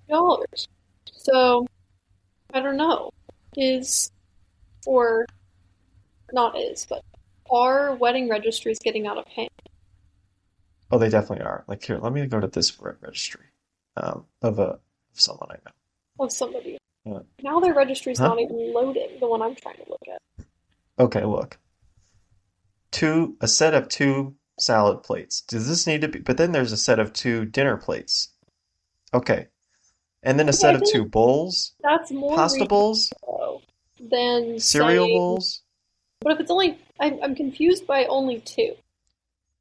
$50. So I don't know. Is or not is, but are wedding registries getting out of hand? Oh, they definitely are. Like here, let me go to this registry of someone I Of somebody. know. Now their registry's Huh? not even loading, the one I'm trying to look at. Okay, look. A set of two salad plates. Does this need to be? But then there's a set of two dinner plates. Okay, and then a Okay, set I of feel two like bowls, that's more pasta bowls, reasonable than cereal saying, bowls. but if it's only, I'm confused by only two.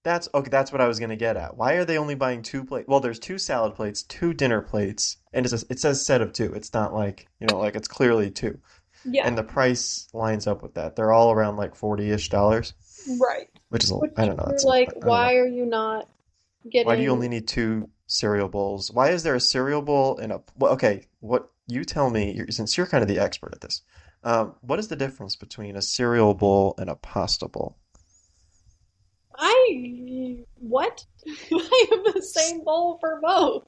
That's okay. That's what I was gonna get at. Why are they only buying two plates? Well, there's two salad plates, two dinner plates, and it says set of two. It's not like, like it's clearly two. Yeah, And the price lines up with that. They're all around like 40-ish dollars, right. which is I Which don't know. you're That's like, I don't know. why are you not Why do you only getting? need two cereal bowls? Why is there a cereal bowl and a well, okay, what you tell me, since you're kind of the expert at this. What is the difference between a cereal bowl and a pasta bowl? What? I have the same bowl for both.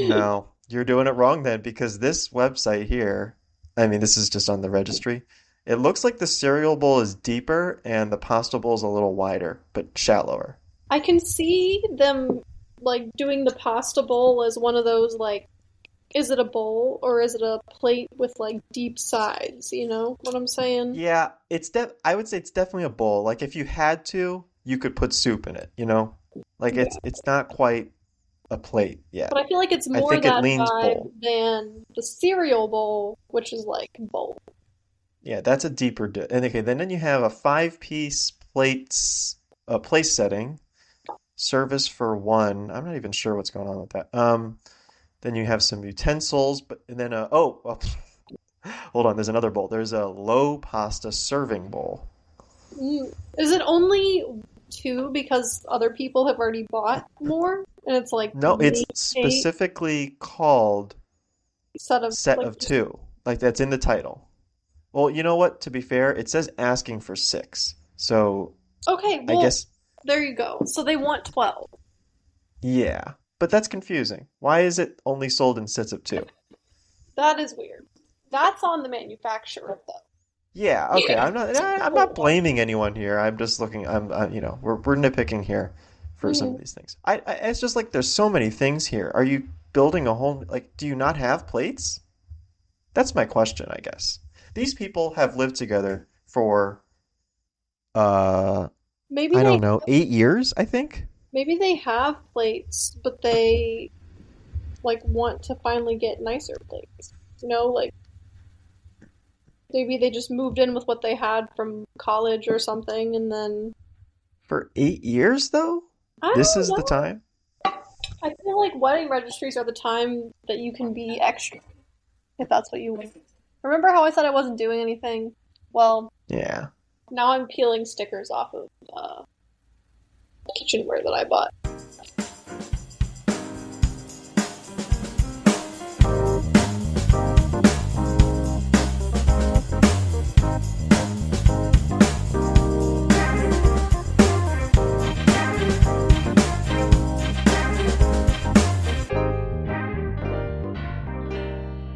No, you're doing it wrong then, because this website here, I mean, this is just on the registry. It looks like the cereal bowl is deeper and the pasta bowl is a little wider, but shallower. I can see them like doing the pasta bowl as one of those like, is it a bowl or is it a plate with like deep sides? You know what I'm saying? Yeah, I would say it's definitely a bowl. Like if you had to, you could put soup in it. Like Yeah. it's not quite a plate But yet. I feel like it's I more think it that leans vibe bowl. than the cereal bowl, which is like bowl. Yeah, that's a deeper and okay, then you have a five-piece plates place setting, service for one. I'm not even sure what's going on with that. Then you have some utensils, but and then well, hold on, there's another bowl. There's a low pasta serving bowl. Is it only two because other people have already bought more? And it's like No, it's the eight specifically called set of set like of two. Like that's in the title. Well, you know what? To be fair, it says asking for six. So okay, I well, guess, there you go. So they want 12. yeah. But that's confusing. Why is it only sold in sets of two? That is weird. That's on the manufacturer though. Yeah, okay. I'm not blaming anyone here. I'm just looking. We're nitpicking here for some of Mhm. these things. It's just like there's so many things here. Are you building a whole like? Do you not have plates? That's my question, I guess. These people have lived together for uh Maybe I they don't know, 8 years, I think. maybe they have plates, but they like want to finally get nicer plates. Like maybe they just moved in with what they had from college or something, and then For 8 years though? I This don't is the know. time? I feel like wedding registries are the time that you can be extra, if that's what you want. Remember how I said I wasn't doing anything? Well, Yeah. now I'm peeling stickers off of kitchenware that I bought.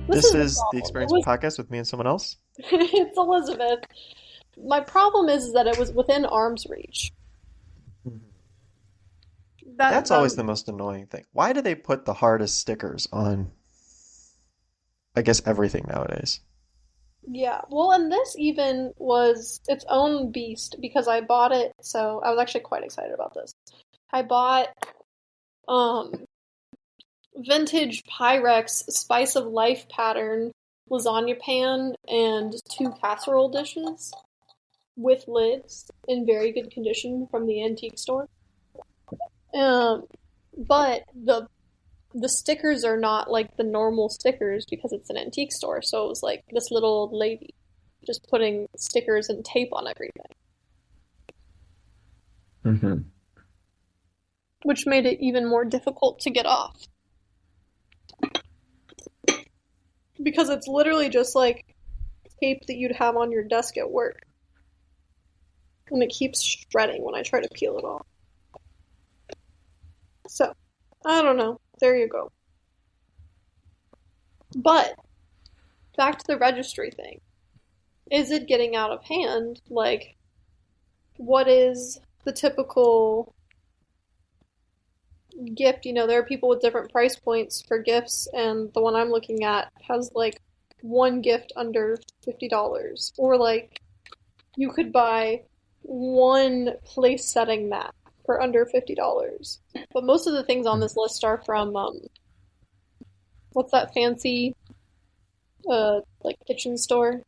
This This is the is the problem. Experience Podcast with me and someone else. It's Elizabeth. My problem is that it was within arm's reach. Mhm. That That's always that the most annoying thing. Why do they put the hardest stickers on, I guess, everything nowadays? Yeah. Well, and this even was its own beast because I bought it, so I was actually quite excited about this. I bought um vintage Pyrex spice of life pattern lasagna pan and two casserole dishes with lids in very good condition from the antique store. Um, but the stickers are not like the normal stickers because it's an antique store. So it was like this little old lady just putting stickers and tape on everything, Hmm. which made it even more difficult to get off because it's literally just like tape that you'd have on your desk at work, and it keeps shredding when I try to peel it off. So I don't know. There you go. But back to the registry thing. Is it getting out of hand? Like, what is the typical gift? There are people with different price points for gifts, and the one I'm looking at has like one gift under $50. Or like you could buy one place setting mat for under $50. But most of the things on this list are from what's that fancy like kitchen store?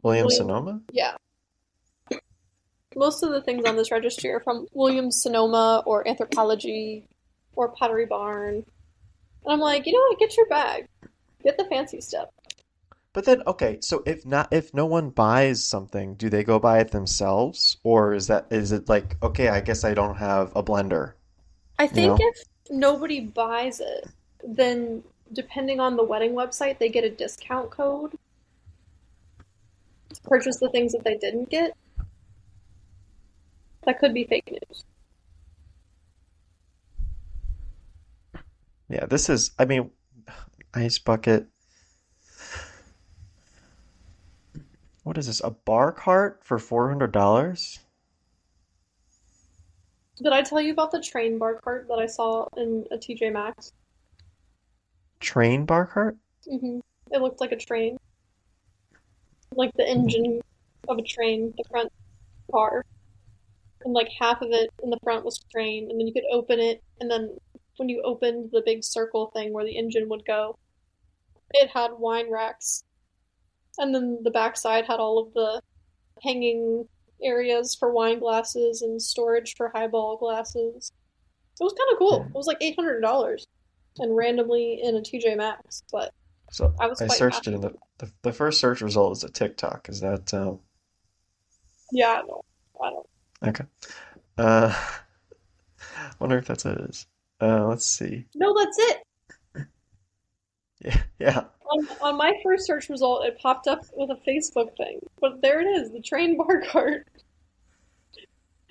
Williams William. Sonoma? Yeah. Most of the things on this registry are from Williams Sonoma or Anthropology or Pottery Barn. And I'm like, you know what? Get your bag. Get the fancy stuff. But then, okay, so if no one buys something, do they go buy it themselves? Or is it like, okay, I guess I don't have a blender, I you think know? if nobody buys it, then depending on the wedding website, they get a discount code to purchase the things that they didn't get. That could be fake news. Yeah, this is, I mean, ice bucket. What is this? A bar cart for $400? Did I tell you about the train bar cart that I saw in a TJ Maxx? Train bar cart? It looked like a train, like the engine of a train, the front bar, and like half of it in the front was train, and then you could open it, and then when you opened the big circle thing where the engine would go, it had wine racks, and then the backside had all of the hanging areas for wine glasses and storage for highball glasses. It was kind of cool. Yeah. It was like $800 and randomly in a TJ Maxx, but So I was I quite searched it happy. and the first search result is a TikTok. Is that Yeah, no, I don't. okay? Uh, wonder if that's what it is. Let's see. No, that's it. Yeah, yeah. On my first search result, it popped up with a Facebook thing, but there it is, the train bar cart.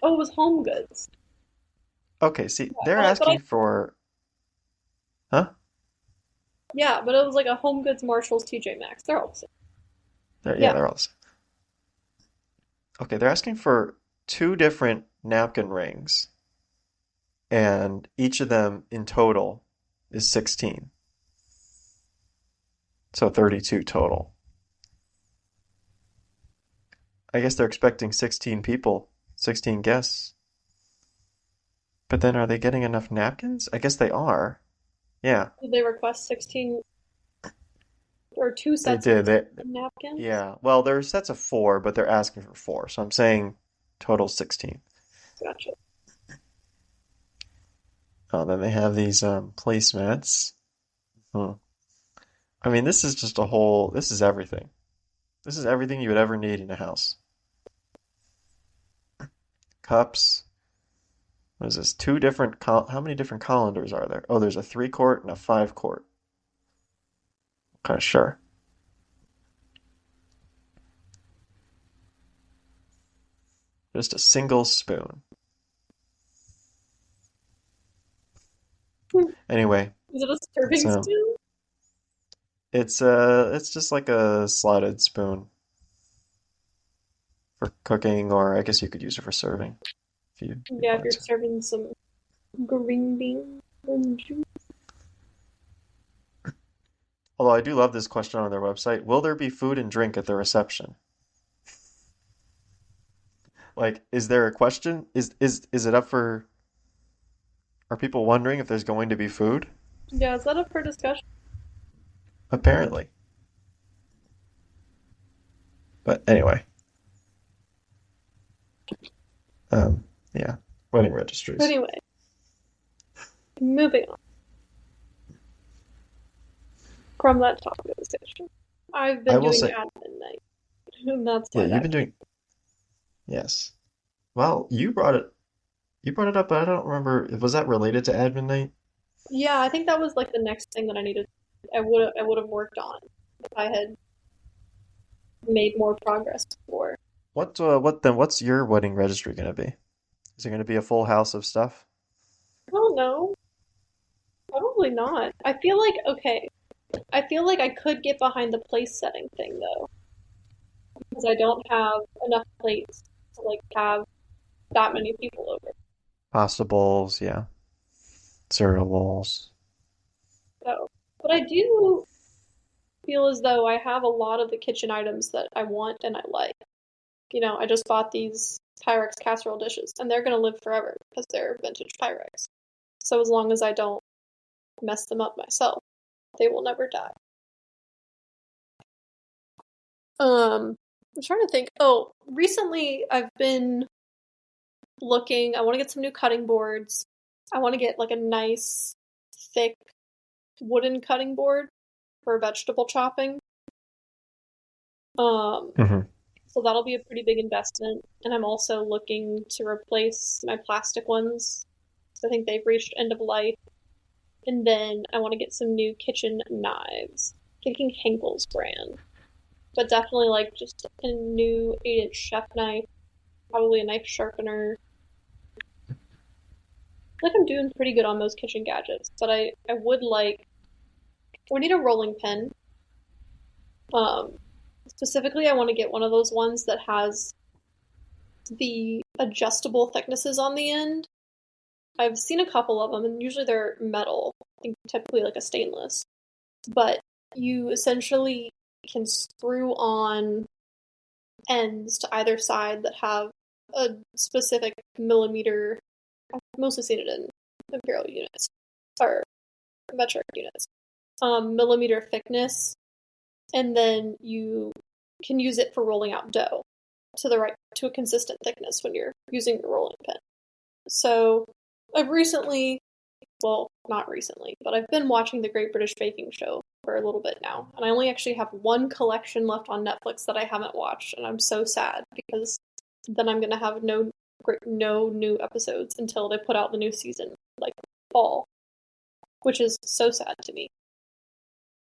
Oh, it was Home Goods. Okay, see, Yeah, they're but I asking for, huh? yeah, but it was like a Home Goods, Marshalls, TJ Maxx. They're all the same. Yeah, Yeah, they're all the same. Okay, they're asking for two different napkin rings, and each of them in total is 16. So 32 total. I guess they're expecting 16 people, 16 guests. But then are they getting enough napkins? I guess they are. Yeah, did they request 16 or two they sets of did. napkins? Yeah. Well, there's sets of four, but they're asking for four. So I'm saying total 16. Gotcha. Oh, then they have these placemats. Hmm. I mean, this is just this is everything. This is everything you would ever need in a house. Cups. What is this? How many different colanders are there? Oh, there's a 3 quart and a 5 quart. Okay, sure. Just a single spoon. Anyway, Is it a it's serving spoon? it's just like a slotted spoon for cooking, or I guess you could use it for serving if you Yeah, if wanted you're to. serving some green beans and juice. Although I do love this question on their website. Will there be food and drink at the reception? Like, is there a question? Is it up for, are people wondering if there's going to be food? Yeah, is that up for discussion? Apparently. But anyway, um, yeah, wedding registries. Anyway, moving on from that topic of discussion. I've I been will doing say, admin night, and that's yeah, why you've that been came. doing, yes. Well, you brought it up, but I don't remember. Was that related to admin night? Yeah, I think that was like the next thing that I needed. I would have worked on if I had made more progress before. What's your wedding registry gonna be? Is it gonna be a full house of stuff? I don't know. Probably not. I feel like I could get behind the place setting thing though, because I don't have enough plates to like have that many people over. Pasta bowls, yeah. Cereal bowls. So, but I do feel as though I have a lot of the kitchen items that I want and I like. I just bought these Pyrex casserole dishes, and they're gonna live forever because they're vintage Pyrex. So as long as I don't mess them up myself, they will never die. I'm trying to think. Oh, recently I've been looking. I want to get some new cutting boards. I want to get like a nice, thick wooden cutting board for vegetable chopping. Um, Hmm. so that'll be a pretty big investment. And I'm also looking to replace my plastic ones. I think they've reached end of life. And then I want to get some new kitchen knives. Thinking Henkel's brand, but definitely like just a new 8-inch chef knife, probably a knife sharpener. Like I'm doing pretty good on those kitchen gadgets, but I would like we need a rolling pin. Um, Specifically, I want to get one of those ones that has the adjustable thicknesses on the end. I've seen a couple of them, and usually they're metal. I think typically like a stainless, but you essentially can screw on ends to either side that have a specific millimeter. I've mostly seen it in imperial units or metric units. Millimeter thickness, and then you can use it for rolling out dough to a consistent thickness when you're using your rolling pin. So I've recently, well, not recently, but I've been watching the Great British Baking Show for a little bit now, and I only actually have one collection left on Netflix that I haven't watched, and I'm so sad because then I'm gonna have no new episodes until they put out the new season, like fall, which is so sad to me.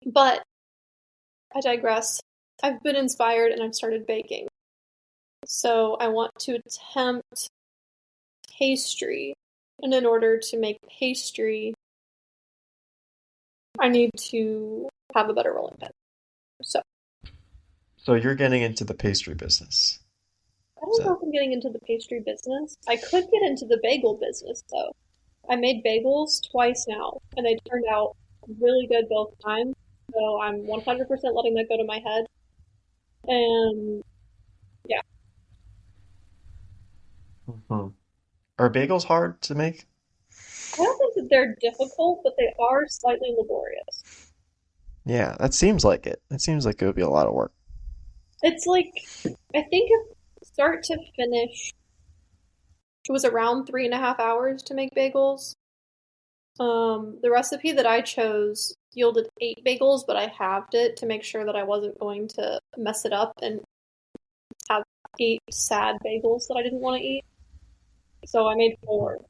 But I digress. I've been inspired and I've started baking. So I want to attempt pastry. And in order to make pastry, I need to have a better rolling pin. So So you're getting into the pastry business. I Is don't know that if I'm getting into the pastry business. I could get into the bagel business though. I made bagels twice now, and they turned out really good both times. So I'm 100% letting that go to my head. And yeah, Mhm. Are bagels hard to make? I don't think that they're difficult, but they are slightly laborious. Yeah, that seems like it. It seems like it would be a lot of work. It's like, I think if start to finish, it was around 3.5 hours to make bagels. The recipe that I chose yielded 8 bagels, but I halved it to make sure that I wasn't going to mess it up and have 8 sad bagels that I didn't want to eat. So I made 4.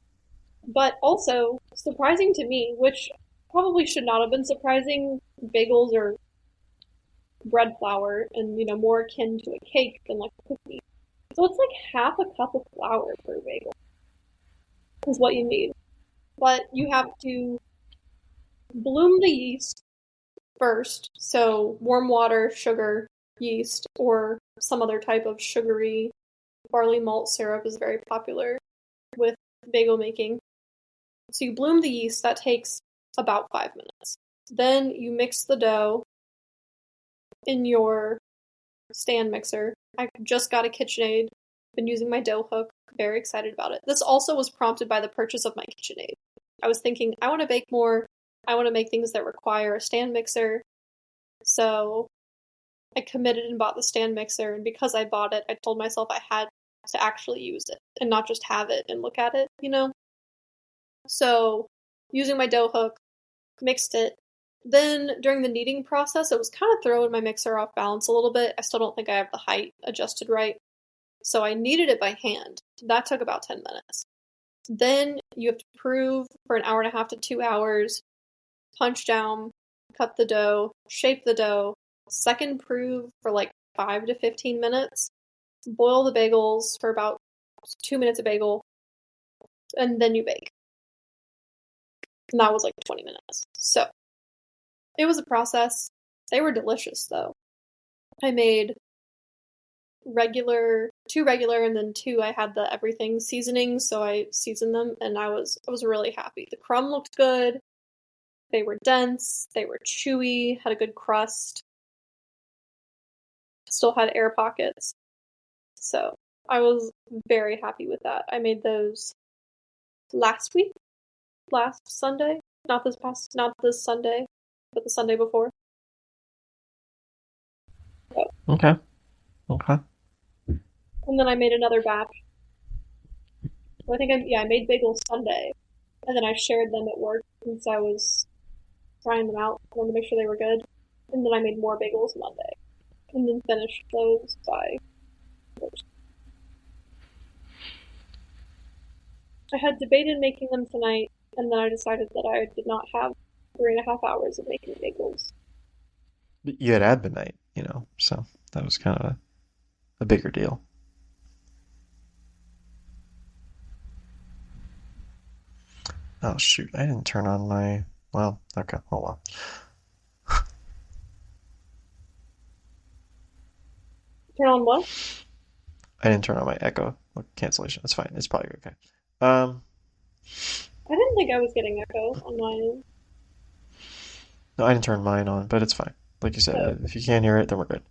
But also, surprising to me, which probably should not have been surprising, bagels are bread flour and, more akin to a cake than like a cookie. So it's like half a cup of flour per bagel is what you need. But you have to bloom the yeast first. So warm water, sugar, yeast, or some other type of sugary barley malt syrup is very popular with bagel making. So you bloom the yeast, that takes about 5 minutes. Then you mix the dough in your stand mixer. I just got a KitchenAid, been using my dough hook, very excited about it. This also was prompted by the purchase of my KitchenAid. I was thinking, I want to bake more, I want to make things that require a stand mixer. So I committed and bought the stand mixer, and because I bought it, I told myself I had to actually use it and not just have it and look at it. So, using my dough hook, mixed it. Then, during the kneading process, it was kind of throwing my mixer off balance a little bit. I still don't think I have the height adjusted right. So, I kneaded it by hand. That took about 10 minutes. Then, you have to prove for an hour and a half to 2 hours, punch down, cut the dough, shape the dough, second prove for like 5 to 15 minutes, boil the bagels for about 2 minutes a bagel, and then you bake. and that was like 20 minutes. So it was a process. They were delicious though. I made two regular, and then two I had the everything seasoning, so I seasoned them, and I was really happy. The crumb looked good. They were dense. They were chewy. Had a good crust. Still had air pockets. So I was very happy with that. I made those last week, last Sunday. Not this Sunday, but the Sunday before. So, Okay. Okay. and then I made another batch. So I made bagels Sunday, and then I shared them at work since I was trying them out. I wanted to make sure they were good, and then I made more bagels Monday, and then finished those by Thursday. I had debated making them tonight, and then I decided that I did not have 3.5 hours of making bagels. You had admin night, so that was kind of a bigger deal. Oh shoot, I didn't turn on my. Well, okay, hold on. Turn on what? I didn't turn on my echo cancellation. That's fine. It's probably okay. Um, I didn't think I was getting echo on mine. no, I didn't turn mine on, but it's fine. Like you said, So, if you can't hear it, then we're good.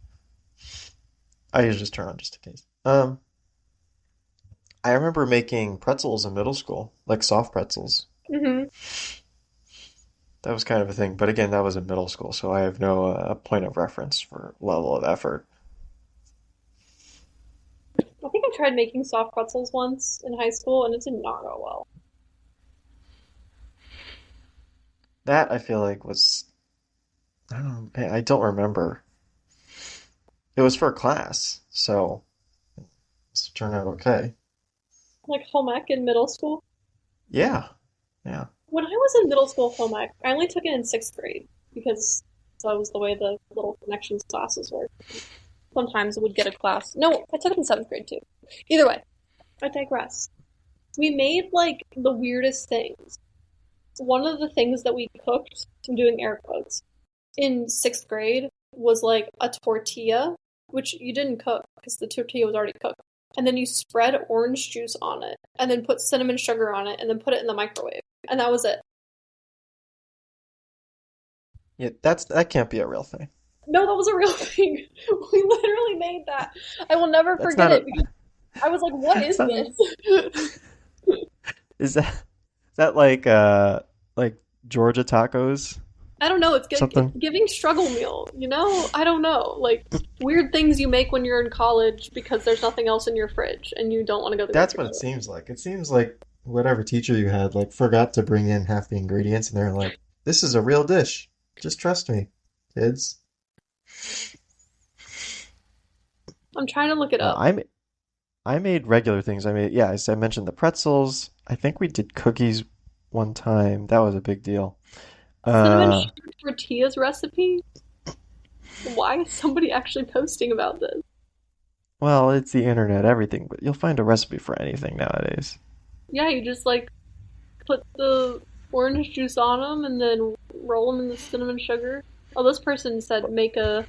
I usually just turn on just in case. I remember making pretzels in middle school, like soft pretzels. hmm That was kind of a thing, but again, that was in middle school, so I have no point of reference for level of effort. I think I tried making soft pretzels once in high school, and it did not go well. That I feel like was I don't know, I don't remember. It was for a class, so it turned out okay. Like home ec in middle school. Yeah, yeah. When I was in middle school home ec, I only took it in sixth grade because that was the way the little connections classes were. Sometimes I would get a class. No, I took it in seventh grade too. Either way, I digress. We made like the weirdest things. One of the things that we cooked, I'm doing air quotes, in sixth grade was like a tortilla, which you didn't cook because the tortilla was already cooked. And then you spread orange juice on it, and then put cinnamon sugar on it, and then put it in the microwave. And that was it. Yeah, that can't be a real thing. No, that was a real thing. We literally made that. I will never That's forget not it a. because I was like, what It's is not. this? Is that like Georgia tacos I don't know. It's something? giving struggle meal. I don't know. Like weird things you make when you're in college because there's nothing else in your fridge and you don't want to go to the That's grocery what it store. seems like. It seems like whatever teacher you had like forgot to bring in half the ingredients, and they're like, "This is a real dish. Just trust me, kids." I'm trying to look it No, up. I made regular things. I made, yeah, as I mentioned, the pretzels. I think we did cookies one time. That was a big deal. Cinnamon Uh, sugar tortillas recipe? Why is somebody actually posting about this? well, it's the internet, everything, but you'll find a recipe for anything nowadays. Yeah, you just like put the orange juice on them and then roll them in the cinnamon sugar. Oh, this person said make a.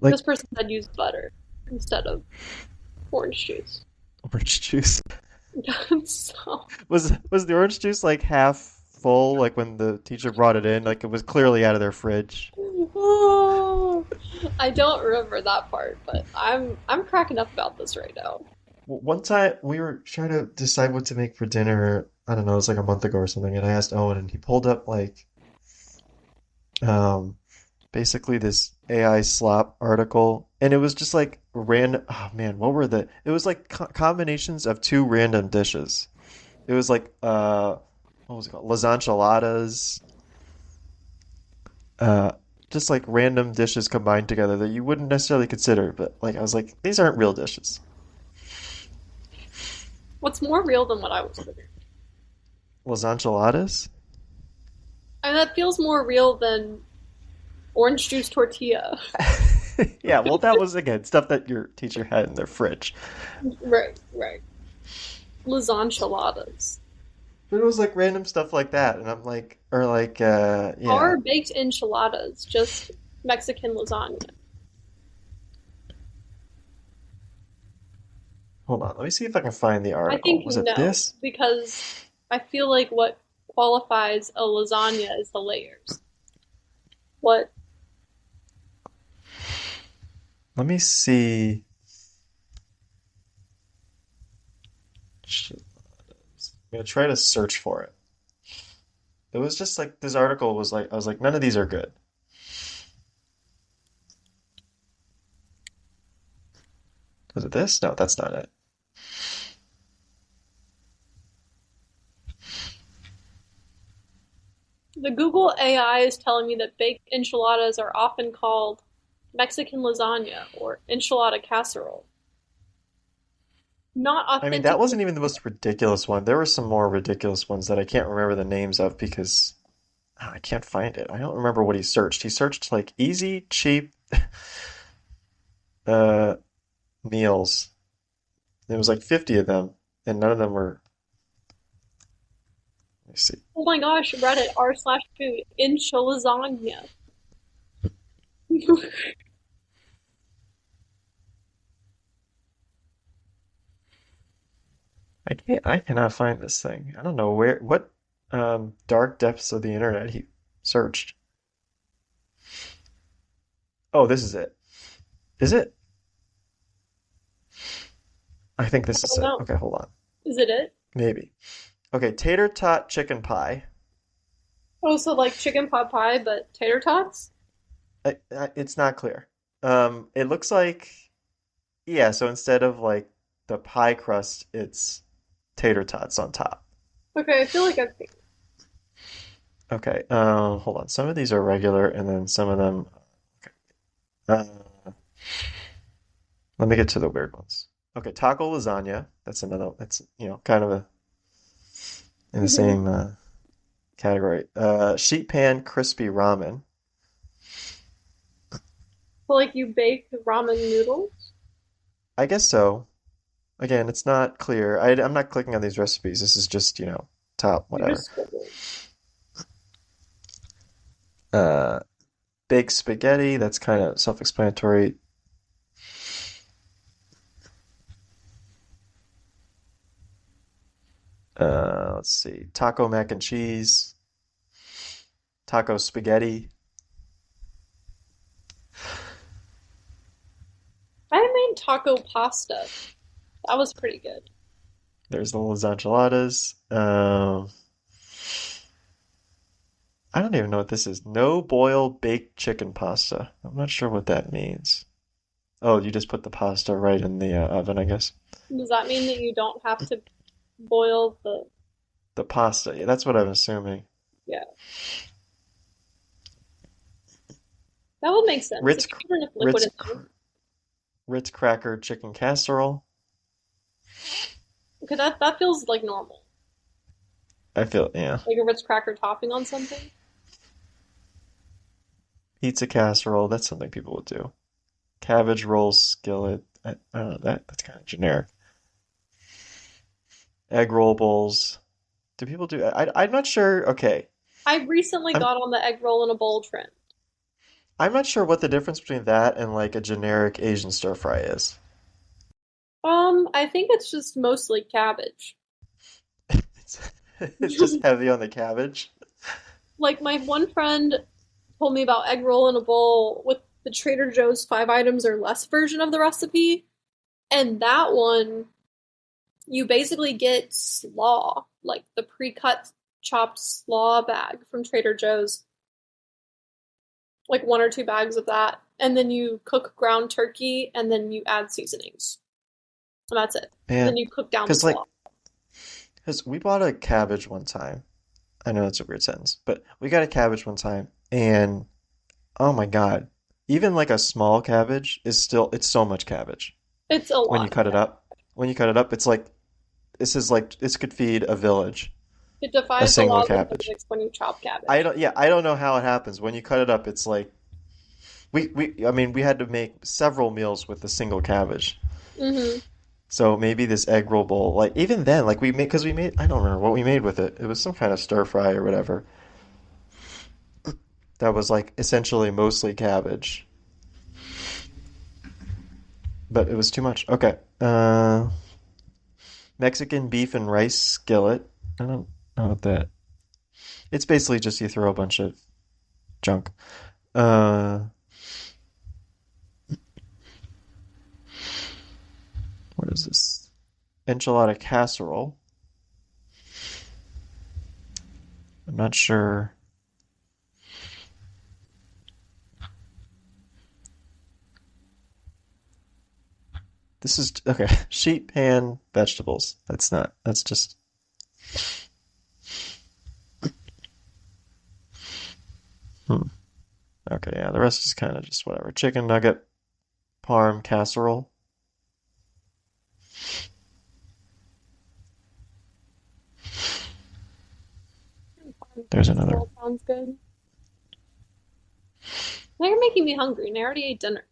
Like This person said use butter instead of orange juice. orange juice. So Was the orange juice like half full, like when the teacher brought it in, like it was clearly out of their fridge? oh, I don't remember that part, but I'm cracking up about this right now. One time we were trying to decide what to make for dinner. I don't know, it was like a month ago or something, and I asked Owen, and he pulled up like um basically this AI slop article, and it was just like random. Oh man, what were the? It was like combinations of two random dishes. It was like what was it called? Lasagna, uh, just like random dishes combined together that you wouldn't necessarily consider. But like I was like, these aren't real dishes. What's more real than what I was cooking? Lasagna. And that feels more real than orange juice tortilla. Yeah, well, that was again stuff that your teacher had in their fridge. Right, right. Lasagna. But it was like random stuff like that, and I'm like, or like, yeah. Are baked enchiladas just Mexican lasagna? Hold on, let me see if I can find the I article. think Was it no, this? because I feel like what qualifies a lasagna is the layers. What Let me see. I'm gonna try to search for it. It was just like this article was like, I was like, none of these are good. Was it this? No, that's not it. the Google AI is telling me that baked enchiladas are often called Mexican lasagna or enchilada casserole. Not I mean, that authentic. wasn't even the most ridiculous one. There were some more ridiculous ones that I can't remember the names of because I can't find it. I don't remember what he searched. He searched like easy, cheap uh meals. There was like 50 of them, and none of them were. Let me see. Oh my gosh, Reddit r/food enchilasagna. I cannot find this thing. I don't know what dark depths of the internet he searched. Oh, this is it. Is it? I think this Oh is it. no, Okay, hold on. is it it? Maybe. Okay, tater tot chicken pie. Oh, so like chicken pot pie, but tater tots? It's not clear. It looks like yeah, so instead of like the pie crust, it's tater tots on top. Okay, I feel like I've Okay, hold on. Some of these are regular, and then some of them. Uh, let me get to the weird ones. Okay, taco lasagna. That's another. That's kind of in the mhm. same category. Sheet pan crispy ramen. So like you bake ramen noodles? I guess so. Again, it's not clear. I'm not clicking on these recipes. This is just top You're whatever. just scribbling. Uh, baked spaghetti. That's kind of self-explanatory. Let's see. Taco mac and cheese. Taco spaghetti. I made taco pasta. That was pretty good. There's the lasagna. I don't even know what this is. No boil baked chicken pasta. I'm not sure what that means. Oh, you just put the pasta right in the oven, I guess. Does that mean that you don't have to boil the? The pasta. Yeah, that's what I'm assuming. Yeah, that would make sense. If Ritz, you put enough liquid Ritz, in there. Ritz cracker chicken casserole. Okay, that feels like normal. I feel, yeah. Like a Ritz cracker topping on something. Pizza casserole. That's something people would do. Cabbage rolls skillet. I don't know. That's kind of generic. Egg roll bowls. Do people do? I'm not sure. Okay. I recently I'm got on the egg roll in a bowl trend. I'm not sure what the difference between that and like a generic Asian stir fry is. I think it's just mostly cabbage. It's, it's just heavy on the cabbage. Like my one friend told me about egg roll in a bowl with the Trader Joe's 5 items or less version of the recipe, and that one you basically get slaw, like the pre-cut chopped slaw bag from Trader Joe's, like 1 or 2 bags of that, and then you cook ground turkey and then you add seasonings. And that's it. And then Man, you cook down the because slaw. because we bought a cabbage one time. I know it's a weird sentence, but we got a cabbage one time, and oh my God, even like a small cabbage is still it's so much cabbage It's a when you lot. cut it up. When you cut it up, it's like this could feed a village, It a defies the single laws of cabbage. physics when you chop cabbage. I don't know how it happens. When you cut it up, it's like we I mean we had to make several meals with a single cabbage. Mm-hmm. So maybe this egg roll bowl, like even then, like we made, because we made, I don't remember what we made with it. It was some kind of stir fry or whatever. That was like essentially mostly cabbage, but it was too much. Okay. Mexican beef and rice skillet. I don't know what that. It's basically just you throw a bunch of junk. Uh, what is this? Enchilada casserole. I'm not sure. This is okay. Sheet pan vegetables. That's not. That's just. Hmm. Okay, yeah. The rest is kind of just whatever. Chicken nugget parm casserole. There's another. Casserole sounds good. Now you're making me hungry, and I already ate dinner.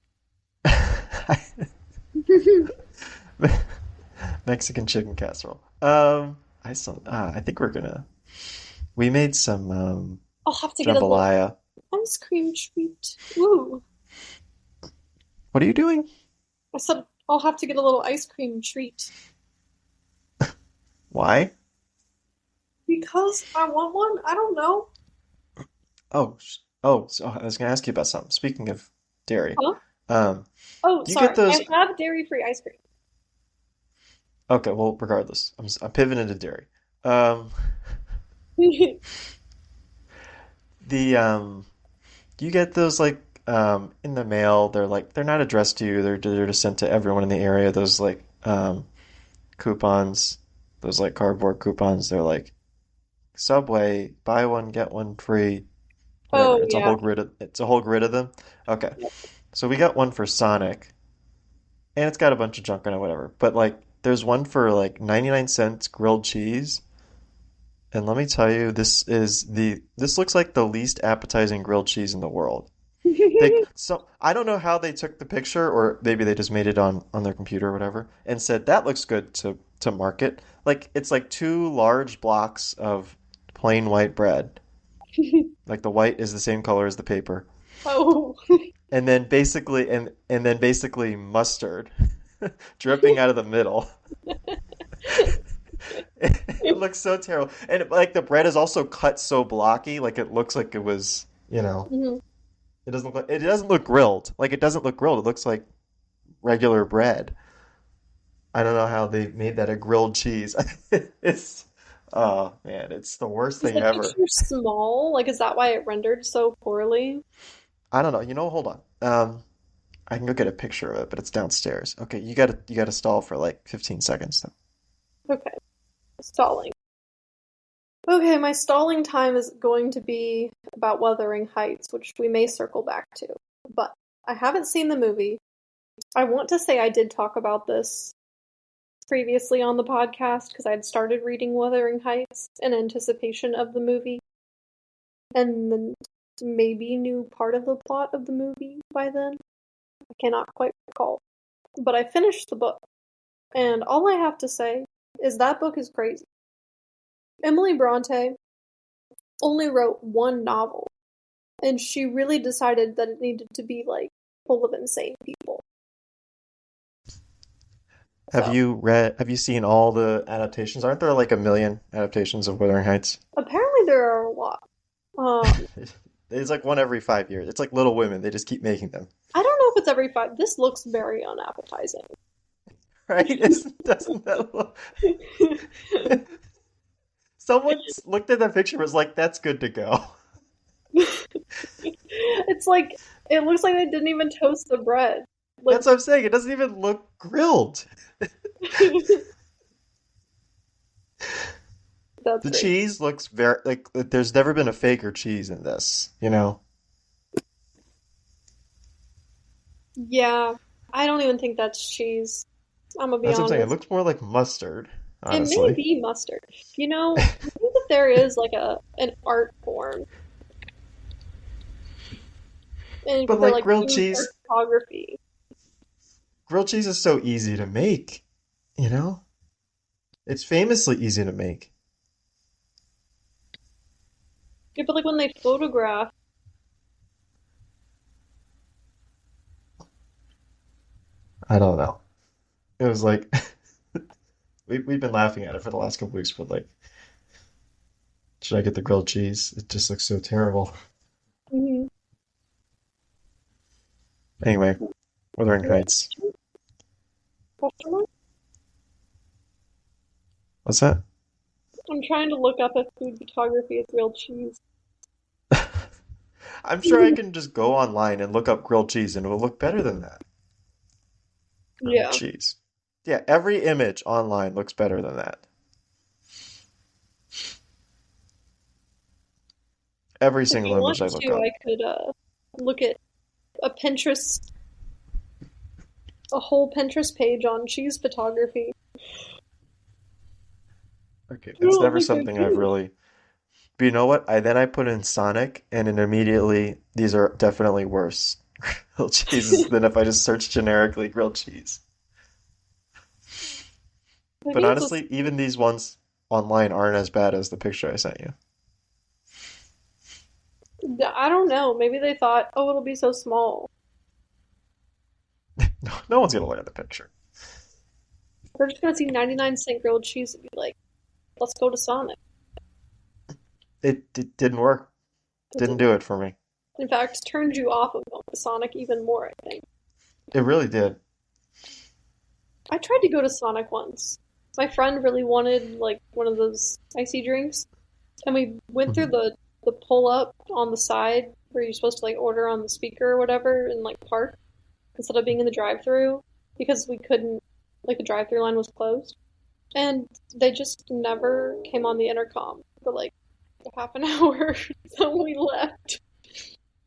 Mexican chicken casserole. I still. I think we're gonna. We made some I'll have to get a little jambalaya. ice cream treat. Ooh. What are you doing? I said I'll have to get a little ice cream treat. Why? Because I want one. I don't know. Oh. So I was gonna ask you about something. Speaking of dairy, Huh? um, Oh, do you get sorry. I those? have dairy-free ice cream. Okay, well, regardless, I'm pivoting to dairy. Um, the do you get those like in the mail? They're not addressed to you. They're just sent to everyone in the area. Those like coupons, those like cardboard coupons. They're like Subway, buy one get one free, whatever. Oh yeah. It's a whole grid of them. Okay, so we got one for Sonic, and it's got a bunch of junk on it, whatever. But like, there's one for like 99 cents grilled cheese. And let me tell you, this looks like the least appetizing grilled cheese in the world. I don't know how they took the picture, or maybe they just made it on their computer or whatever, and said that looks good to market. Like it's like two large blocks of plain white bread. Like the white is the same color as the paper. Oh. And then basically mustard dripping out of the middle. It looks so terrible. And like the bread is also cut so blocky, like it looks like it was, Mhm. it doesn't look grilled. Like it doesn't look grilled. It looks like regular bread. I don't know how they made that a grilled cheese. It's oh man, it's the worst Is thing the ever. picture small? Like, is that why it rendered so poorly? I don't know. Hold on. I can go get a picture of it, but it's downstairs. Okay, you gotta stall for like 15 seconds though. Okay, stalling. Okay, my stalling time is going to be about Wuthering Heights, which we may circle back to. But I haven't seen the movie. I want to say I did talk about this previously on the podcast because I had started reading Wuthering Heights in anticipation of the movie, and then maybe knew part of the plot of the movie by then. I cannot quite recall. But I finished the book, and all I have to say is that book is crazy. Emily Bronte only wrote one novel, and she really decided that it needed to be like full of insane people. So Have you seen all the adaptations? Aren't there like a million adaptations of Wuthering Heights? apparently there are a lot. Um, It's like one every 5 years. It's like Little Women. They just keep making them, I don't know if it's every five. This looks very unappetizing. right? Doesn't that look? Someone looked at that picture and was like, "That's good to go." It's like it looks like they didn't even toast the bread. Like That's what I'm saying. It doesn't even look grilled. that's The great. cheese looks very like there's never been a faker cheese in this, you know? Yeah, I don't even think that's cheese. I'm gonna be That's what I'm saying. It honest. looks more like mustard, It may honestly. be mustard. I think that there is like a an art form and But for like like food photography. grilled cheese is so easy to make. You know, it's famously easy to make. Yeah, but like when they photograph, I don't know. It was like we've been laughing at it for the last couple weeks, but like, should I get the grilled cheese? It just looks so terrible. mhm, Anyway, Wuthering grilled Heights. cheese, question mark? What's that? I'm trying to look up if food photography is grilled cheese. I'm sure I can just go online and look up grilled cheese and it will look better than that. Grilled Yeah. cheese. Yeah, every image online looks better than that. Every If single you image want I look to, up. I could look at a a whole Pinterest page on cheese photography. Okay, I that's don't never think I something I've do. really. But you know what? I put in Sonic and it immediately these are definitely worse grilled cheeses than if I just search generically grilled cheese. Maybe But it's a, honestly, even these ones online aren't as bad as the picture I sent you. I don't know. Maybe they thought, oh, it'll be so small. No, no one's gonna look at the picture. We're just gonna see 99-cent grilled cheese and be like, let's go to Sonic. It didn't work. It Didn't didn't. do it for me. In fact, turned you off of going to Sonic even more, I think. It really did. I tried to go to Sonic once. My friend really wanted like one of those icy drinks, and we went through Mhm. the pull up on the side where you're supposed to like order on the speaker or whatever and like park instead of being in the drive through because we couldn't like the drive through line was closed. And they just never came on the intercom for like half an hour, so we left.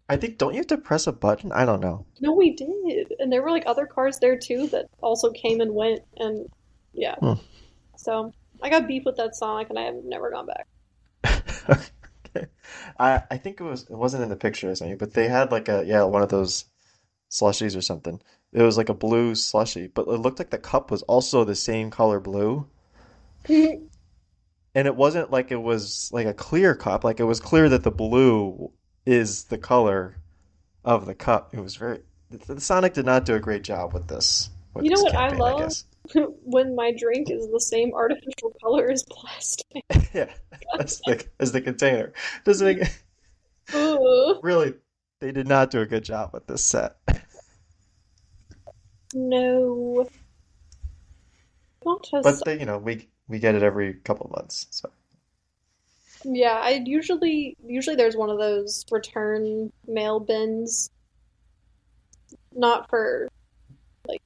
I think don't you have to press a button? I don't know. No, we did. And there were like other cars there too that also came and went and yeah. Hmm. So I got beef with that Sonic and I have never gone back. Okay. I think it wasn't in the picture I sent you, but they had like a yeah, one of those slushies or something. It was like a blue slushy, but it looked like the cup was also the same color blue. And it wasn't like it was like a clear cup. Like it was clear that the blue is the color of the cup. It was very the Sonic did not do a great job with You know this what I campaign, I love? guess. When my drink is the same artificial color as plastic. Yeah, as the container. Doesn't make Ugh. really they did not do a good job with this set. No. Not as But they, we get it every couple of months. So yeah, I usually there's one of those return mail bins, not for like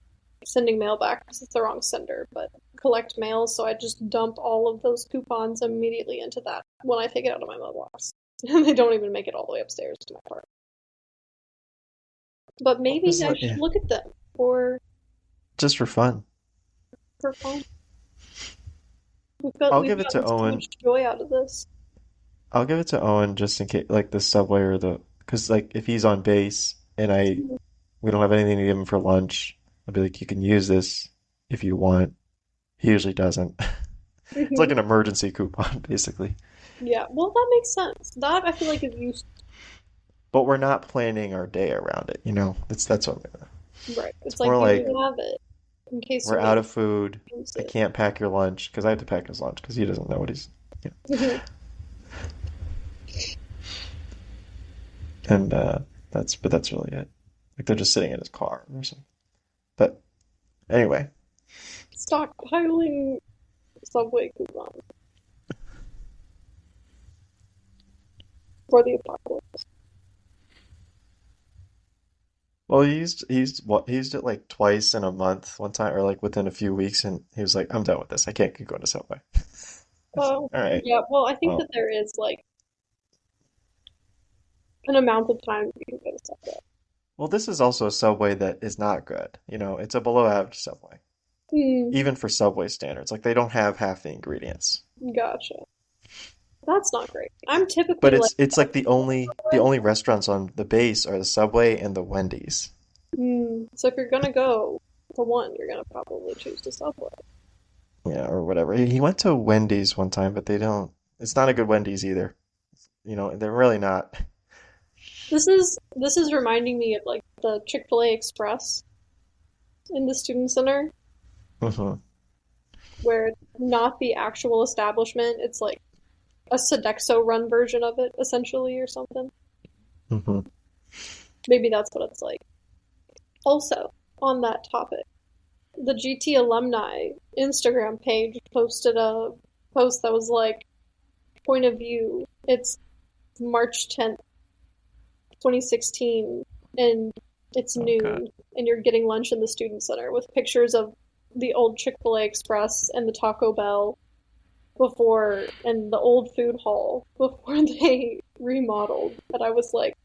sending mail back because it's the wrong sender, but collect mail. So I just dump all of those coupons immediately into that when I take it out of my mailbox. And they don't even make it all the way upstairs to my apartment. But well, maybe this is I like, should yeah, look at them just for fun. for fun. I'll We've give it to gotten so Owen. much joy out of this. I'll give it to Owen just in case, like the subway or the, because like if he's on base and we don't have anything to give him for lunch, I'll be like, you can use this if you want. He usually doesn't. It's like Mhm. an emergency coupon, basically. Yeah, well, that makes sense. That I feel like is used But we're not planning our day around it, you know? That's what right. It's it's like more you like have it in case we're you out need of food. to use I it. can't pack your lunch because I have to pack his lunch because he doesn't know what you Mhm. and that's really it. Like they're just sitting in his car or something. But anyway, Stockpiling Subway coupons for the apocalypse. well, he used it like twice in a month, one time or like within a few weeks, and he was like, "I'm done with this. I can't keep going to Subway." I was Oh, like, all right, yeah. Well, I think that well, there is like an amount of time you can go to Subway. this is also a Subway that is not good. You know, it's a below average Subway, Hmm. even for Subway standards. Like they don't have half the ingredients. Gotcha. That's not great. I'm But typically like, it's like the only restaurants on the base are the Subway and the Wendy's. hmm. So if you're gonna go to one, you're gonna probably choose the Subway. yeah, or whatever. He went to Wendy's one time, but they don't. It's not a good Wendy's either. They're really not. This is reminding me of like the Chick-fil-A Express in the student center, Hmm. where it's not the actual establishment, it's like a Sodexo run version of it, essentially, or something. Hmm. Maybe that's what it's like. Also, on that topic, the GT alumni Instagram page posted a post that was like, point of view, it's March 10th, 2016, and it's Oh God. noon, and you're getting lunch in the student center with pictures of the old Chick-fil-A Express and the Taco Bell before, and the old food hall before they remodeled. And I was like,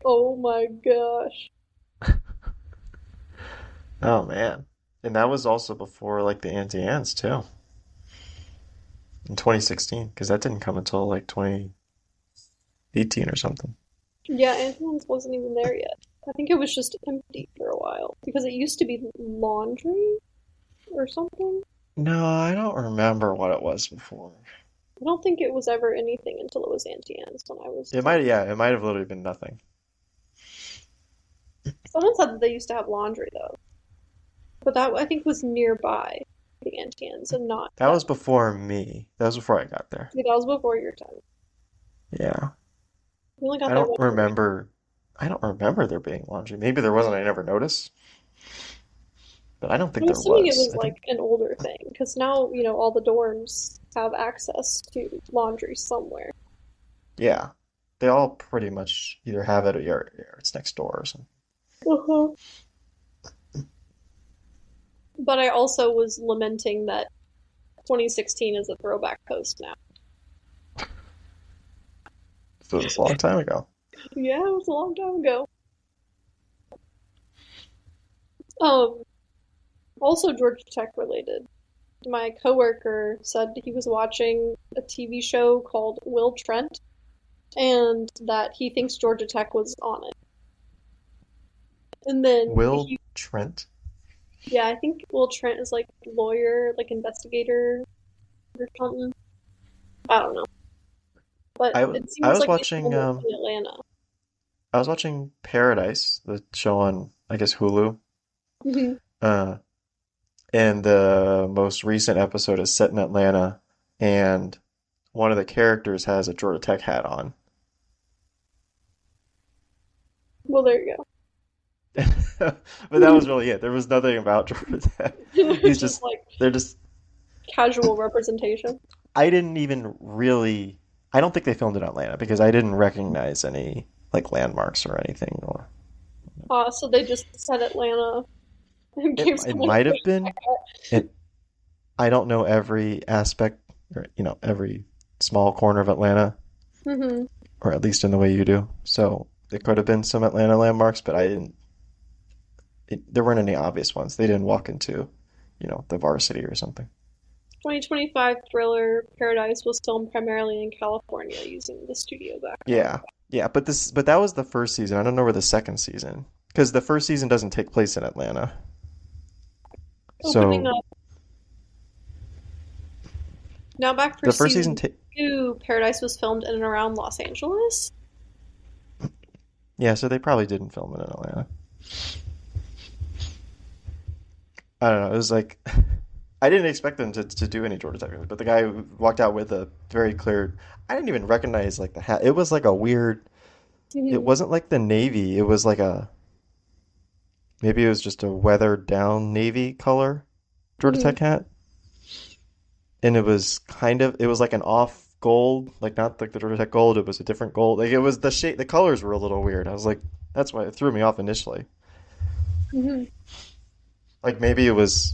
oh my gosh. Oh man. And that was also before like the Auntie Anne's too, in 2016, because that didn't come until like 2018 or something. Yeah, Antoine's wasn't even there yet. I think it was just empty for a while because it used to be laundry or something. No, I don't remember what it was before. I don't think it was ever anything until it was Auntie Anne's when I was It 10. might, yeah, it might have literally been nothing. Someone said that they used to have laundry though, but that I think was nearby the Auntie Anne's and not That that. was before me. That was before I got there. That was before your time. Yeah. We only got I there don't one year. remember. I don't remember there being laundry. Maybe there wasn't. I never noticed, but I don't think I'm there assuming it was. was I think, like an older thing because now all the dorms have access to laundry somewhere. yeah, they all pretty much either have it or it's next door or something. Uh-huh. But I also was lamenting that 2016 is a throwback post now. So it was a long time ago. Yeah, it was a long time ago. Um, Also Georgia Tech related. My coworker said he was watching a TV show called Will Trent and that he thinks Georgia Tech was on it. And then Will he, Trent? yeah, I think Will Trent is like lawyer, like investigator or something. I don't know. But it I seems was like they watching filmed it in Atlanta. I was watching Paradise, the show on I guess Hulu. Hmm. Uh, and the most recent episode is set in Atlanta, and one of the characters has a Georgia Tech hat on. Well, there you But that go. was really it. There was nothing about Georgia Tech. He's Just just, like they're just, casual representation. I didn't even really, I don't think they filmed in Atlanta because I didn't recognize any like landmarks or anything. Or So they just said Atlanta and gave it someone a might have pushback been, it, I don't know every aspect or, every small corner of Atlanta, hat. Hmm. or at least in the way you do. So there could have been some Atlanta landmarks, but I didn't, there weren't any obvious ones. They didn't walk into, the varsity or something. 2025 thriller Paradise was filmed primarily in California using the studio backdrop. Yeah, yeah, but that was the first season. I don't know where the second season, because the first season doesn't take place in Atlanta. Opening So up now back for the first season, season two, Paradise was filmed in and around Los Angeles. yeah, so they probably didn't film it in Atlanta. I don't know. It was like I didn't expect them to do any Georgia Tech, but the guy walked out with a very clear. I didn't even recognize like the hat. It was like a weird. It Hmm. wasn't like the navy. It was like a maybe it was just a weathered down navy color Georgia Hmm. Tech hat. And it was like an off gold, like not like the Georgia Tech gold. It was a different gold. Like it was the shape, the colors were a little weird. I was like, that's why it threw me off initially. Hmm. Like maybe it was,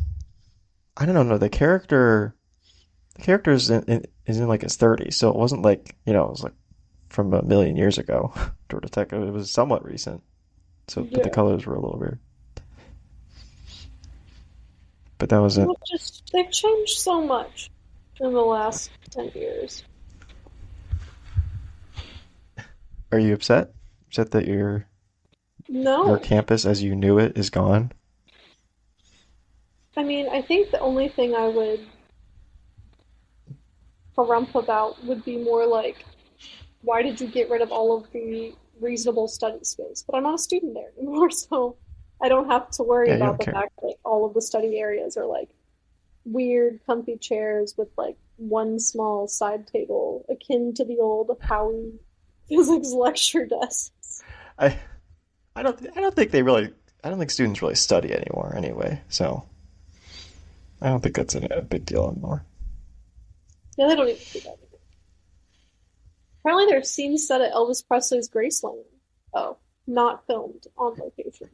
I don't know. No, the character is in like his 30s, so it wasn't like it was like from a million years ago. Georgia Tech. It was somewhat recent. So, but the Yeah. colors were a little weird. But that was it. Well, just they've changed so much in the last 10 years. Are you upset? Upset that your No, campus as you knew it is gone? I mean, I think the only thing I would harump about would be more like, why did you get rid of all of the reasonable study space? But I'm not a student there anymore, so I don't have to worry Yeah, you about don't the care. fact that all of the study areas are like weird, comfy chairs with like one small side table, akin to the old Howie physics lecture desks. I I don't think they really I don't think students really study anymore anyway. So I don't think that's a big deal anymore. Yeah, they don't even do that anymore. Apparently, there's scenes set at Elvis Presley's Graceland. Oh, not filmed on location.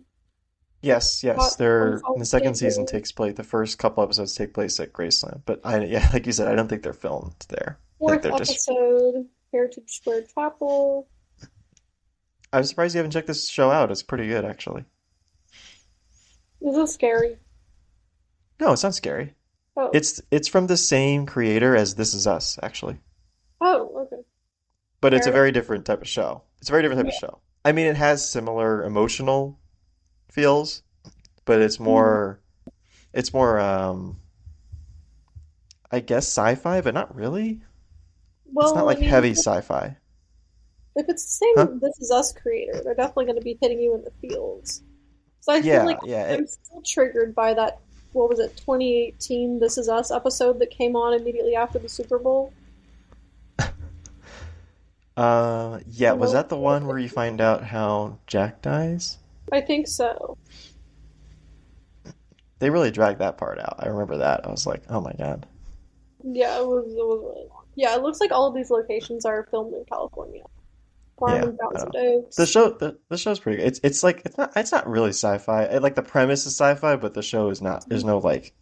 Yes, yes. Got They're Unsolved the second season Cases. takes place. The first couple episodes take place at Graceland, but I yeah, like you said, I don't think they're filmed there. I think Fourth they're just. episode, Heritage Square Chapel. I was surprised you haven't checked this show out. It's pretty good, actually. This is scary. No, it's not scary. Oh, It's from the same creator as This Is Us, actually, oh, okay. but it's Fair a enough. very different type of show. It's a very different type of Yeah. show. I mean, it has similar emotional feels, but Mhm. it's more I guess sci-fi, but not really. It's not Well, I like mean, heavy sci-fi. if it's the Huh? same This Is Us creator, they're definitely going to be hitting you in the feels. So I feel like Yeah, yeah. I'm still triggered by that, what was it, 2018 This Is Us episode that came on immediately after the Super Bowl. Yeah, You was know, that the one where you find out how Jack dies? I think so. They really dragged that part out. I remember that. I was like, oh my God. Yeah, it was really long. Yeah, it looks like all of these locations are filmed in California. Farm Yeah, in I don't Thousand know. The Oaks. show the show's pretty good. It's like it's not really sci-fi. Like the premise is sci-fi, but the show is not. There's no like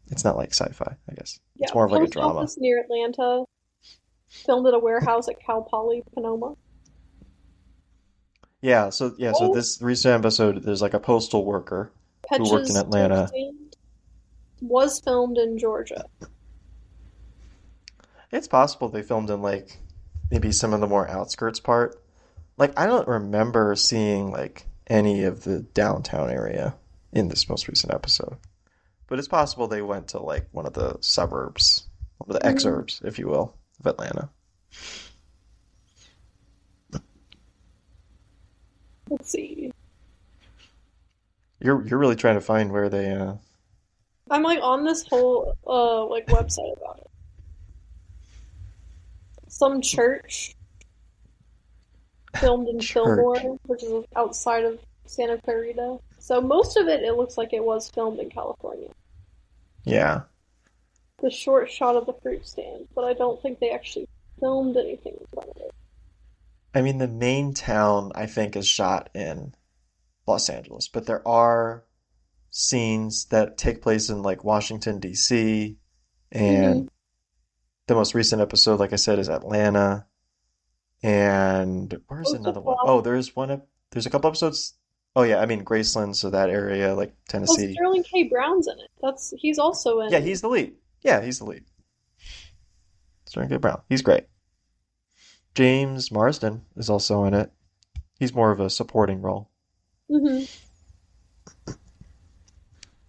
it's not like sci-fi, I guess. It's Yeah, more of like a post drama. office near Atlanta. Filmed at a warehouse at Cal Poly Sonoma. So Oh, this recent episode there's like a postal worker who worked in Petch's Turf Atlanta. Stand was filmed in Georgia. It's possible they filmed in like maybe some of the more outskirts part. Like I don't remember seeing like any of the downtown area in this most recent episode. But it's possible they went to like one of the suburbs, one of the Mm, exurbs, if you will, of Atlanta. let's see. You're really trying to find where they I'm like on this whole like website about it. Some church filmed in church. Fillmore, which is outside of Santa Clarita. So most of it looks like it was filmed in California. Yeah. The short shot of the fruit stand, but I don't think they actually filmed anything in front of it. I mean the main town I think is shot in Los Angeles, but there are scenes that take place in like Washington D.C. Mm-hmm. and the most recent episode like I said is Atlanta. And where's Most of another one? Los Oh, there's a couple episodes. Oh yeah, I mean Graceland, so that area, like Oh, Tennessee. Sterling K. Brown's in it. He's also Yeah, in. he's the lead. Yeah, he's the lead. Sterling K. Brown. He's great. James Marsden is also in it. He's more of a supporting role. Hmm.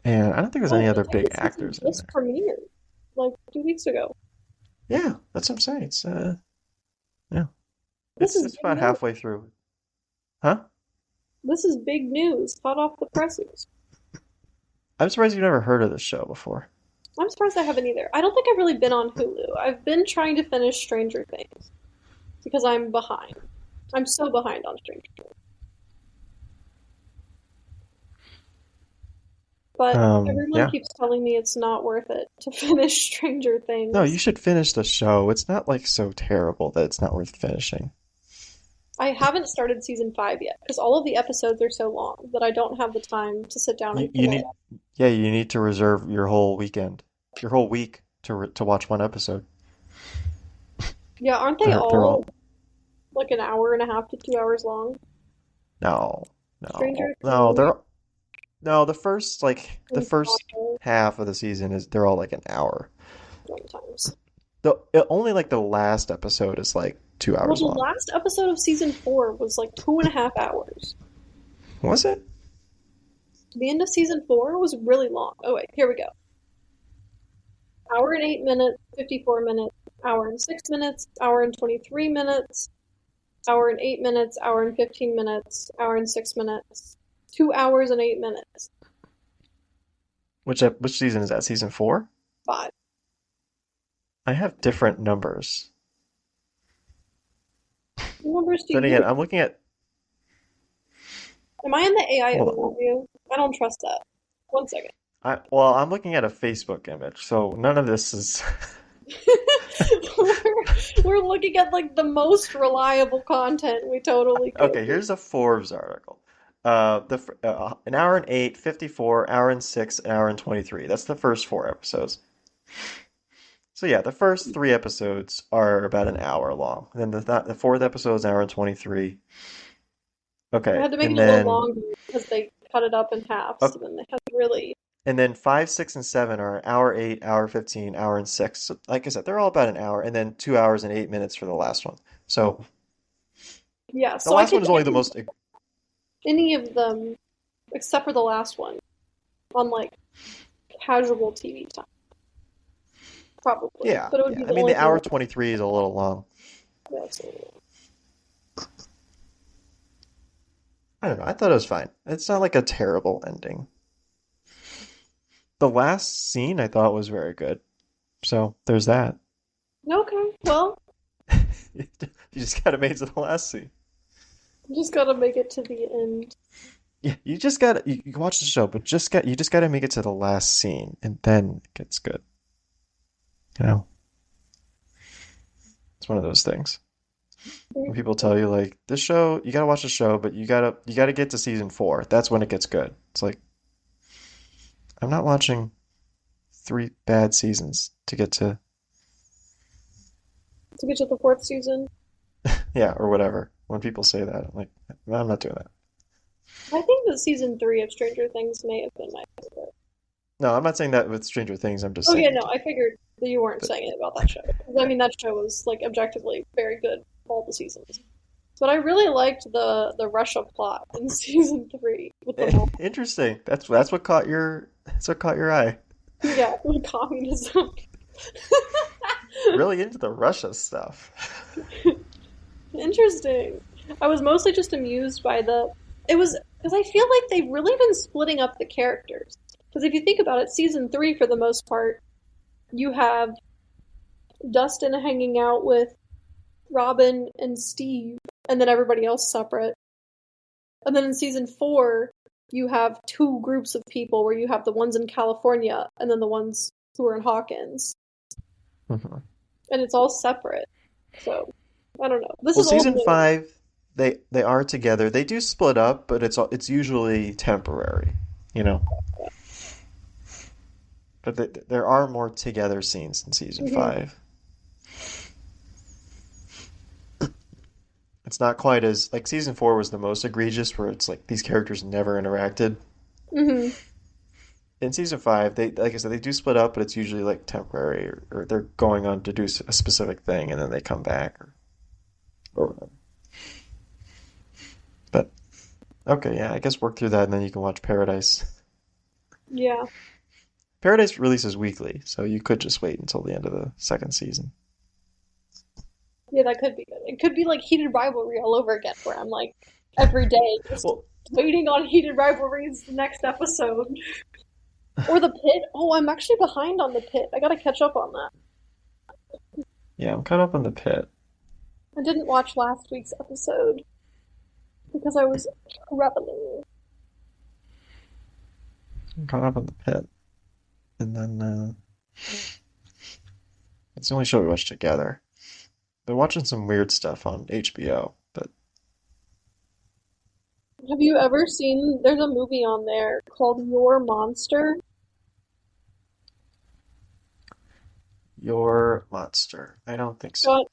And I don't think there's Oh, any the other big second season actors in just there. premiered like 2 weeks ago. Yeah, that's what I'm saying. Yeah. This is It's big about news. halfway through. Huh? This is big news, hot off the presses. I'm surprised you've never heard of this show before. I'm surprised I haven't either. I don't think I've really been on Hulu. I've been trying to finish Stranger Things because I'm behind. I'm so behind on Stranger Things. But everyone Yeah. keeps telling me it's not worth it to finish Stranger No, you Things. should finish the show. It's not like so terrible that it's not worth finishing. I haven't started season 5 yet because all of the episodes are so long that I don't have the time to sit down You and you commit. need yeah, you need to reserve your whole weekend, your whole week to watch one episode. Yeah, aren't they They're all all like an hour and a half to 2 hours long? no, no, Stranger no, Things, no, the first Encanto, half of the season is they're all like an hour. sometimes. Only like the last episode is like two Well, hours the long. last episode of season 4 was like 2.5 hours. Was it? The end of season 4 was really long. Oh wait, here we go. Hour and 8 minutes, 54 minutes, hour and 6 minutes, hour and 23 minutes, hour and 8 minutes, hour and 15 minutes, hour and 6 minutes, 2 hours and 8 minutes. Which season is that? Season 4? Five. I have different numbers. What numbers do Then you again, use? I'm looking at. Am I in the AI Hold on. overview? I don't trust that. 1 second. I'm looking at a Facebook image, so none of this is. we're looking at like the most reliable content we totally could Okay, be. here's a Forbes article. An hour and 8, 54, hour and 6, an hour and 23. That's the first 4 episodes. So yeah, the first 3 episodes are about an hour long. Then the fourth episode is an hour and 23. I Okay, had to make it and a little then longer because they cut it up in half, so up then they had to really. and then 5, 6, and 7 are hour 8, hour 15, hour and 6. So, like I said, they're all about an hour, and then 2 hours and 8 minutes for the last one. So Yeah, the so last one is only the most. any of them except for the last one on like casual TV time, probably. Yeah, But it would yeah. be I the mean, only the thing hour that 23 is a little long. that's I don't know. I thought it was fine. It's not like a terrible ending. The last scene I thought was very good. So there's that. okay. Well, You just gotta make it to the last scene. you just gotta make it to the end. Yeah, you just gotta you can watch the show, but you just gotta make it to the last scene, and then it gets good. You know, it's one of those things. When people tell you like this show, you gotta watch the show, but you gotta get to season 4. That's when it gets good. It's like I'm not watching 3 bad seasons to get to To get to the fourth season, yeah or whatever. When people say that, I'm like, I'm not doing that. I think that season 3 of Stranger Things may have been my favorite. No, I'm not saying that with Stranger Things. I'm just Oh yeah, saying, no, I figured that you weren't but saying it about that show. 'Cause, I mean, that show was like objectively very good all the seasons. But I really liked the Russia plot in season 3 with the mom. interesting. That's what caught your eye. Yeah, the communism. Really into the Russia stuff. Interesting. I was mostly just amused by the. It was because I feel like they've really been splitting up the characters. Because if you think about it, season 3 for the most part, you have Dustin hanging out with Robin and Steve, and then everybody else separate. And then in season 4, you have two groups of people where you have the ones in California and then the ones who are in Hawkins, Mhm. and it's all separate. So I don't know. This Well, is season ultimately 5, they are together. They do split up, but it's usually temporary, you know. But there are more together scenes in season hmm 5. It's not quite as like season 4 was the most egregious, where it's like these characters never interacted. hmm In season 5, they like I said, they do split up, but it's usually like temporary, or they're going on to do a specific thing, and then they come back, or whatever. But okay, yeah, I guess work through that, and then you can watch Paradise. Yeah, Paradise releases weekly, so you could just wait until the end of the second season. yeah, that could be good. It could be like heated rivalry all over again, where I'm like every day just Well, waiting on heated rivalries the next episode. Or the pit. Oh, I'm actually behind on the pit. I gotta catch up on that. yeah, I'm caught up on the pit. I didn't watch last week's episode because I was traveling. I'm caught up on the pit, and then it's the only show we watched together. Been watching some weird stuff on HBO, but Have you ever seen? There's a movie on there called Your Monster. Your Monster. I don't think so. Got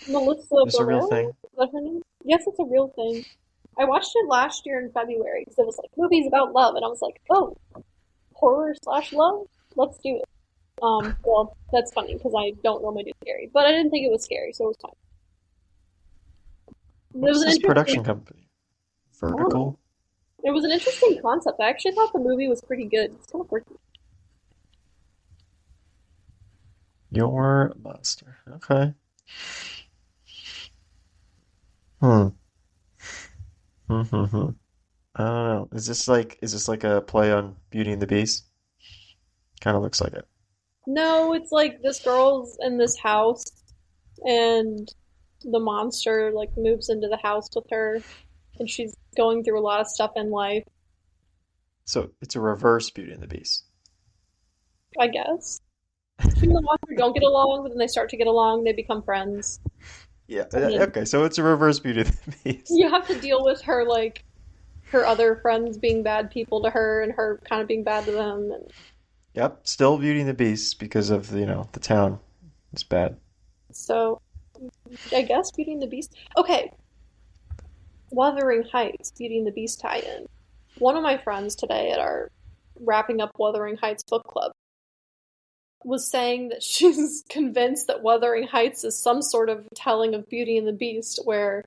Melissa Is this a real Barrera? thing? Is that her name? Yes, it's a real thing. I watched it last year in February because it was like movies about love, and I was like, oh, horror slash love. Let's do it. Well, that's funny because I don't normally do scary, but I didn't think it was scary, so it was fine. It was What's an this interesting. production company? I don't know. Vertical? It was an interesting concept. I actually thought the movie was pretty good. It's kind of quirky. Your monster. Okay. Hmm. Hmm. I don't know. Is this like a play on Beauty and the Beast? Kind of looks like it. No, it's like this girl's in this house, and the monster like moves into the house with her, and she's going through a lot of stuff in life, So it's a reverse Beauty and the Beast. I guess. She and the monster don't get along, but then they start to get along, they become friends. Yeah. And then Okay. So it's a reverse Beauty and the Beast. you have to deal with her like her other friends being bad people to her and her kind of being bad to them and Yep. Still Beauty and the Beast because of the town. It's bad. so I guess Beauty and the Beast. Okay, Wuthering Heights, Beauty and the Beast tie-in. One of my friends today at our wrapping up Wuthering Heights book club was saying that she's convinced that Wuthering Heights is some sort of telling of Beauty and the Beast, where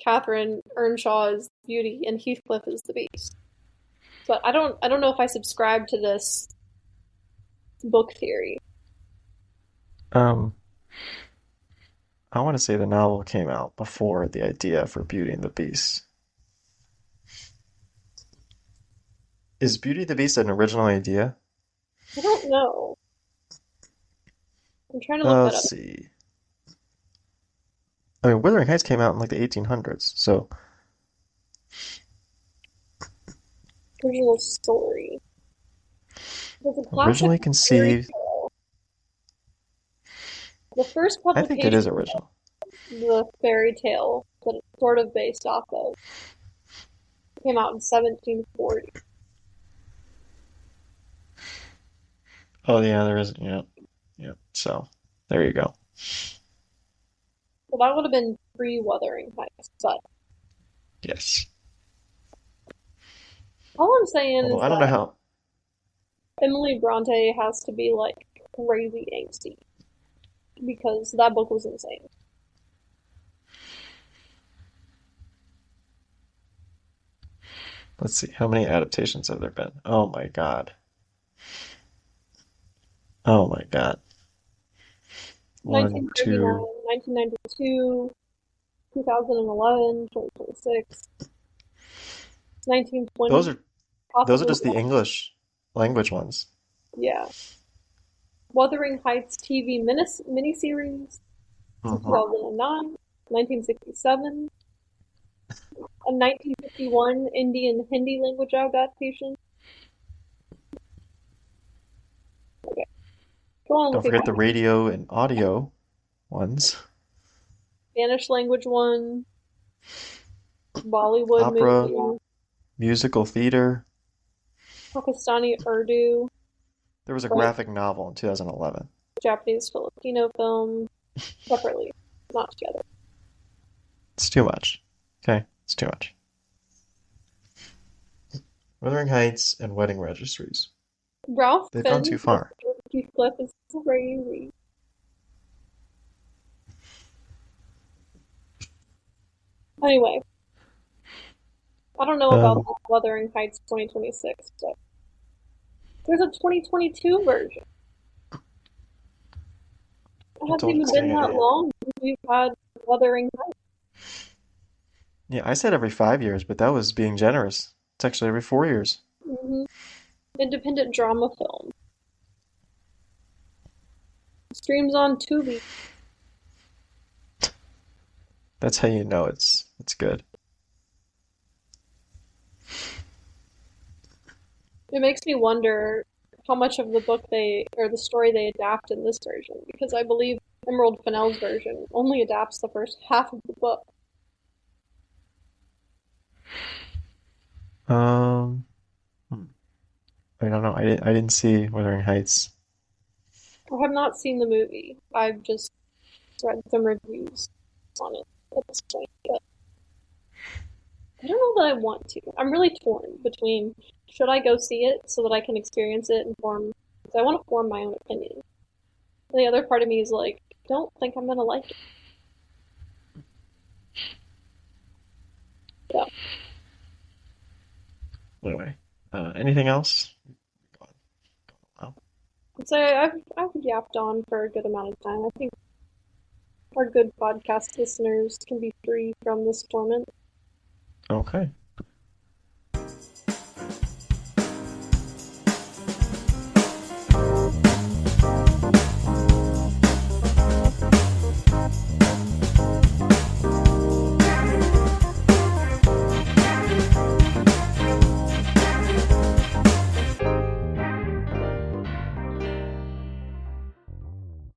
Catherine Earnshaw is Beauty and Heathcliff is the Beast. But I don't know if I subscribe to this book theory. Um, I want to say the novel came out before the idea for Beauty and the Beast. Is Beauty and the Beast an original idea? I don't know. I'm trying to look that Let's up. see. I mean, Wuthering Heights came out in like the 1800s, so Original story. There's a classic originally fairy conceived. tale. The first I think it publication is original. of the fairy tale that it's sort of based off of came out in 1740. Oh yeah, there is. Yeah, yeah. So there you go. So that would have been pre-Wuthering Heights. But Yes. all I'm saying Although is I don't know that how. Emily Bronte has to be like crazy angsty because that book was insane. Let's see. How many adaptations have there been? Oh my God. Oh my God. One, 1939, two. 1992, 2011, 2026, Those 1920, are those are possibly, just the English language ones. yeah. Wuthering Heights TV miniseries in Hmm. 2009, 1967, a 1951 Indian Hindi language adaptation. Okay, go on Don't looking forget the at radio and audio ones. Spanish language one, Bollywood Opera, movie, musical theater. Pakistani Urdu, There was a French, graphic novel in 2011. Japanese Filipino film, separately, not together. It's too much. Okay, it's too much. Wuthering Heights and Wedding Registries. Ralph They've gone too Fiennes as far. Heathcliff is crazy. Anyway, I don't know about Um, the Wuthering Heights 2026, but there's a 2022 version. It I hasn't told you even it's been getting that edited. long since we've had Wuthering Heights. Yeah, I said every 5 years, but that was being generous. It's actually every 4 years. Hmm. Independent drama film. Streams on Tubi. That's how you know it's good. It makes me wonder how much of the book they or the story they adapt in this version, because I believe Emerald Fennell's version only adapts the first half of the book. Um, hmm, I don't know. I didn't see Wuthering Heights. I have not seen the movie. I've just read some reviews on it at this point, but I don't know that I want to. I'm really torn between should I go see it so that I can experience it and form, because I want to form my own opinion. And the other part of me is like, I don't think I'm gonna like it. So Anyway, anything else? Oh, So I've yapped on for a good amount of time. I think our good podcast listeners can be free from this torment. okay.